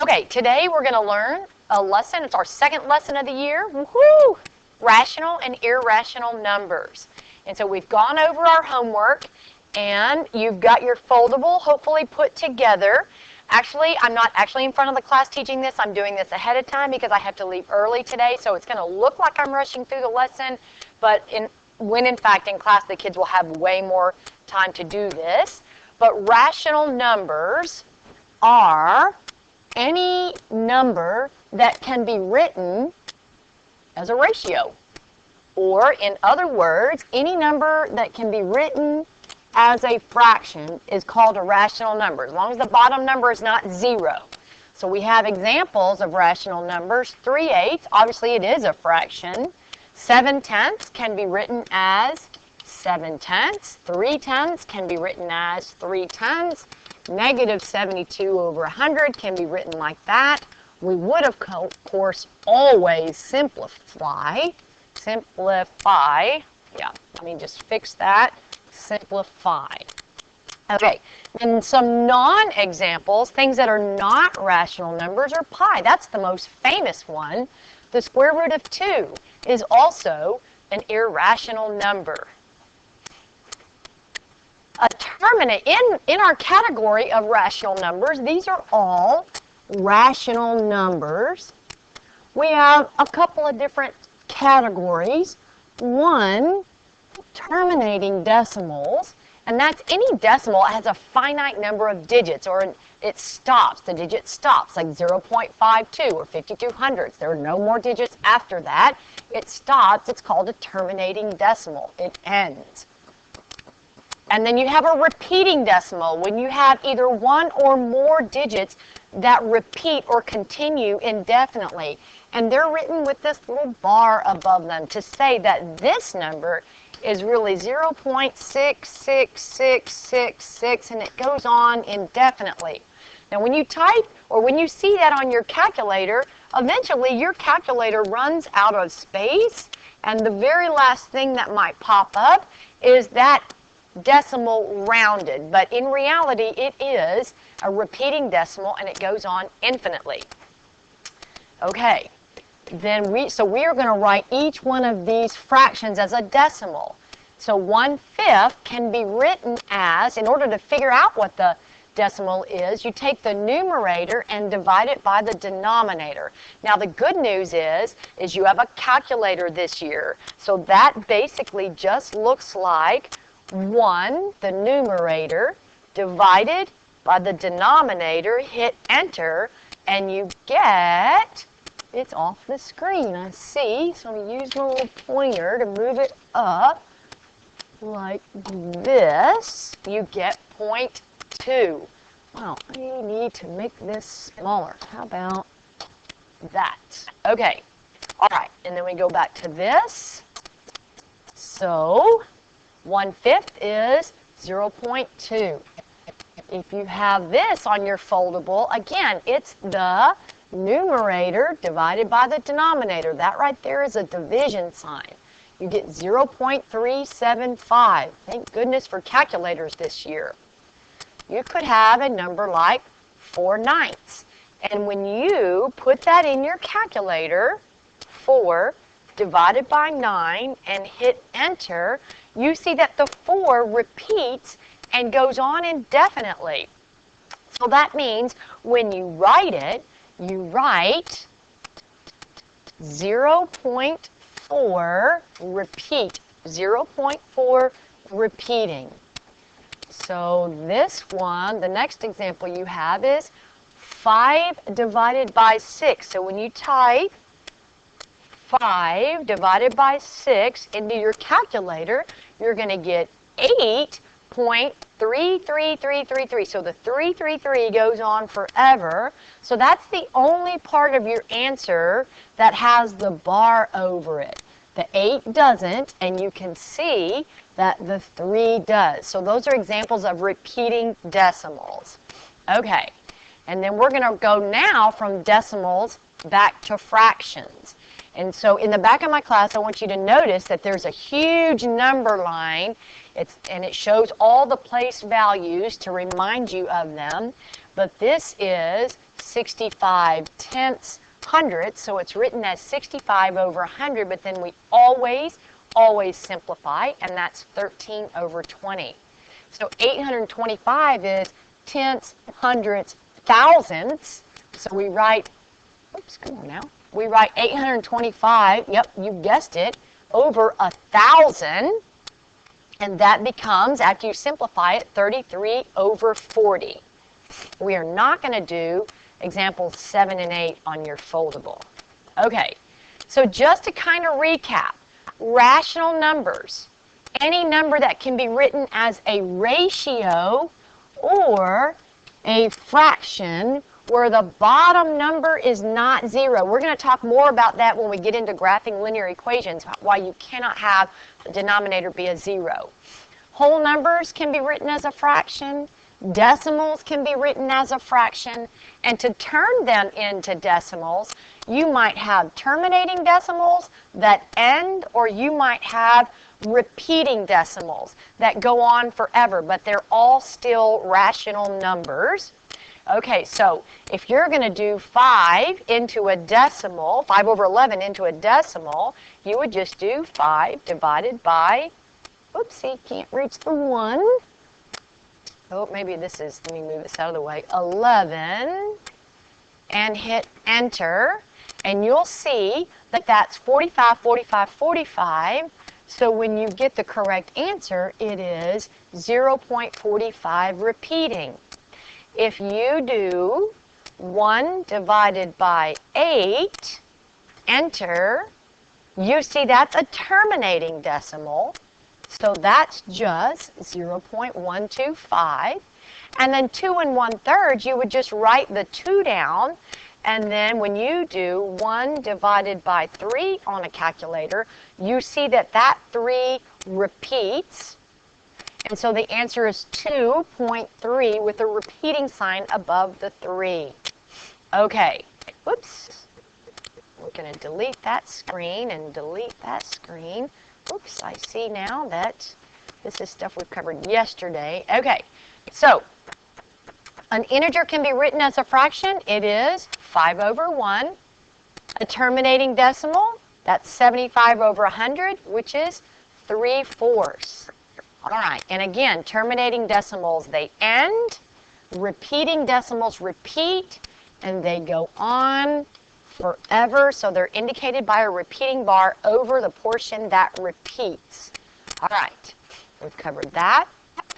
Okay, today we're going to learn a lesson. It's our second lesson of the year. Woohoo! Rational and irrational numbers. And so we've gone over our homework, and you've got your foldable hopefully put together. Actually, I'm not actually in front of the class teaching this. I'm doing this ahead of time because I have to leave early today, so it's going to look like I'm rushing through the lesson, but when in fact in class the kids will have way more time to do this. But rational numbers are any number that can be written as a ratio. Or, in other words, any number that can be written as a fraction is called a rational number, as long as the bottom number is not 0. So we have examples of rational numbers. 3/8, obviously it is a fraction. 7/10 can be written as 7/10. 3/10 can be written as 3/10. Negative 72 over 100 can be written like that. We would, of course, always simplify. Yeah, let me just fix that. Simplify. Okay, and some non-examples, things that are not rational numbers, are pi. That's the most famous one. The square root of 2 is also an irrational number. In our category of rational numbers, these are all rational numbers. We have a couple of different categories. One, terminating decimals, and that's any decimal that has a finite number of digits, or it stops, the digit stops, like 0.52 or 52 hundredths. There are no more digits after that. It stops. It's called a terminating decimal. It ends. And then you have a repeating decimal, when you have either one or more digits that repeat or continue indefinitely. And they're written with this little bar above them to say that this number is really 0.66666, and it goes on indefinitely. Now when you type or when you see that on your calculator, eventually your calculator runs out of space, and the very last thing that might pop up is that decimal rounded, but in reality it is a repeating decimal, and it goes on infinitely. Okay, then we are going to write each one of these fractions as a decimal. So 1/5 can be written as, in order to figure out what the decimal is, you take the numerator and divide it by the denominator. Now the good news is you have a calculator this year, so that basically just looks like 1, the numerator, divided by the denominator, hit enter, and you get, it's off the screen, I see, so I'm going to use my little pointer to move it up like this. You get 0.2. Well, I need to make this smaller. How about that? Okay, all right, and then we go back to this. So 1/5 is 0.2. If you have this on your foldable, again, it's the numerator divided by the denominator. That right there is a division sign. You get 0.375. Thank goodness for calculators this year. You could have a number like 4/9. And when you put that in your calculator, 4 divided by 9, and hit enter, you see that the 4 repeats and goes on indefinitely. So that means when you write it, you write 0.4 repeat, 0.4 repeating. So this one, the next example you have is 5 divided by 6. So when you type 5 divided by 6 into your calculator, you're going to get 8.33333. So the 333 goes on forever. So that's the only part of your answer that has the bar over it. The 8 doesn't, and you can see that the 3 does. So those are examples of repeating decimals. Okay, and then we're going to go now from decimals back to fractions. And so in the back of my class, I want you to notice that there's a huge number line, and it shows all the place values to remind you of them. But this is 65 tenths, so it's written as 65 over 100, but then we always simplify, and that's 13 over 20. So 825 is tenths, hundredths, thousandths. So we write, oops, come on now. We write 825, yep, you guessed it, over 1,000. And that becomes, after you simplify it, 33 over 40. We are not going to do examples 7 and 8 on your foldable. Okay, so just to kind of recap, rational numbers, any number that can be written as a ratio or a fraction where the bottom number is not 0. We're going to talk more about that when we get into graphing linear equations, why you cannot have the denominator be a 0. Whole numbers can be written as a fraction. Decimals can be written as a fraction. And to turn them into decimals, you might have terminating decimals that end, or you might have repeating decimals that go on forever, but they're all still rational numbers. Okay, so if you're going to do 5 into a decimal, 5 over 11 into a decimal, you would just do 5 divided by, oopsie, can't reach the 1. Oh, maybe this is, let me move this out of the way, 11, and hit enter, and you'll see that that's 45, 45, 45. So when you get the correct answer, it is 0.45 repeating. If you do 1 divided by 8, enter, you see that's a terminating decimal. So that's just 0.125. And then 2 1/3, you would just write the 2 down. And then when you do 1 divided by 3 on a calculator, you see that that 3 repeats. And so the answer is 2.3 with a repeating sign above the 3. Okay, whoops. We're going to delete that screen and delete that screen. Oops, I see now that this is stuff we've covered yesterday. Okay, so an integer can be written as a fraction. It is 5 over 1. A terminating decimal, that's 75 over 100, which is 3/4. All right, and again, terminating decimals, they end. Repeating decimals repeat, and they go on forever. So they're indicated by a repeating bar over the portion that repeats. All right, we've covered that.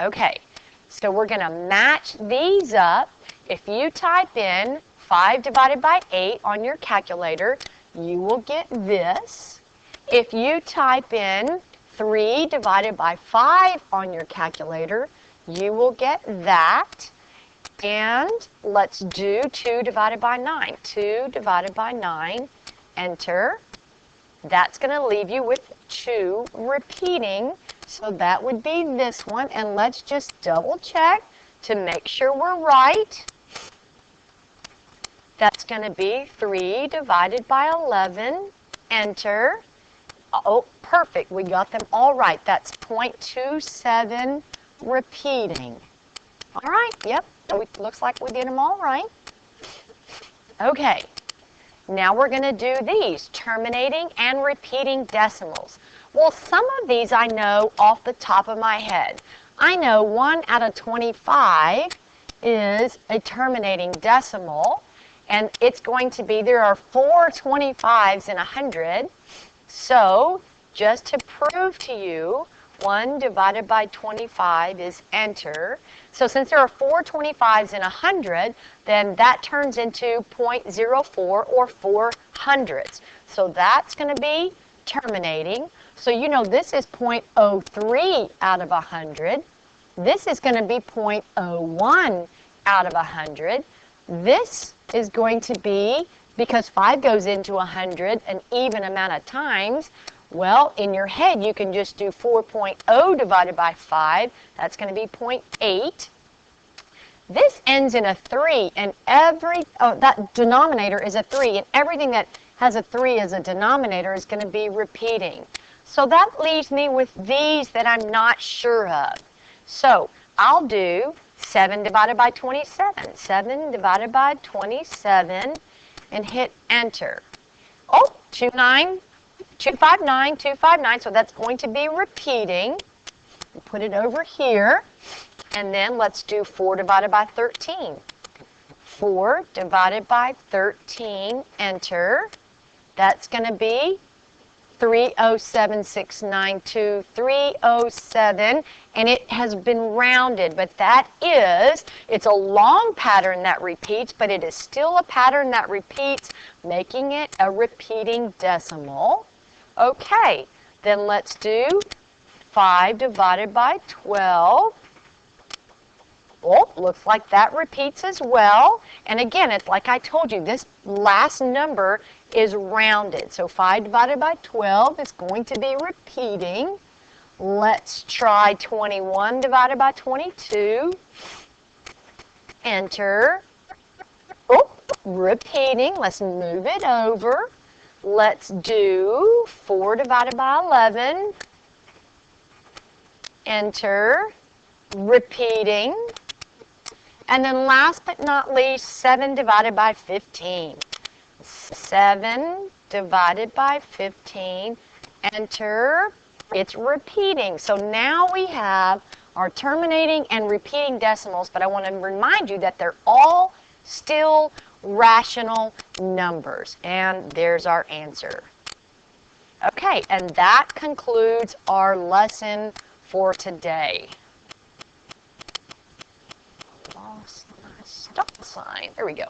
Okay, so we're going to match these up. If you type in 5 divided by 8 on your calculator, you will get this. If you type in 3 divided by 5 on your calculator, you will get that. And let's do 2 divided by 9. 2 divided by 9, enter. That's going to leave you with 2 repeating. So that would be this one. And let's just double check to make sure we're right. That's going to be 3 divided by 11, enter. Oh, perfect. We got them all right. That's 0.27 repeating. All right. Yep. Looks like we did them all right. Okay. Now we're going to do these, terminating and repeating decimals. Well, some of these I know off the top of my head. I know 1 out of 25 is a terminating decimal. And it's going to be, there are 4 25s in 100. So, just to prove to you, 1 divided by 25 is enter. So since there are 4 25s in 100, then that turns into 0.04 or 4 hundredths. So that's going to be terminating. So you know this is 0.03 out of 100. This is going to be 0.01 out of 100. This is going to be, because 5 goes into 100 an even amount of times, well, in your head, you can just do 4.0 divided by 5. That's going to be 0.8. This ends in a 3, and that denominator is a 3, and everything that has a 3 as a denominator is going to be repeating. So that leaves me with these that I'm not sure of. So I'll do 7 divided by 27. 7 divided by 27, and hit enter. Oh, 259, 259, so that's going to be repeating. Put it over here, and then let's do 4 divided by 13. 4 divided by 13, enter. That's going to be 307,692, 307, and it has been rounded, but it's a long pattern that repeats, but it is still a pattern that repeats, making it a repeating decimal. Okay, then let's do 5 divided by 12. Oh, looks like that repeats as well. And again, it's like I told you, this last number is rounded. So 5 divided by 12 is going to be repeating. Let's try 21 divided by 22. Enter. Oh, repeating. Let's move it over. Let's do 4 divided by 11. Enter. Repeating. And then last but not least, 7 divided by 15. 7 divided by 15. Enter. It's repeating. So now we have our terminating and repeating decimals, but I want to remind you that they're all still rational numbers. And there's our answer. Okay, and that concludes our lesson for today. Lost my stop sign. There we go.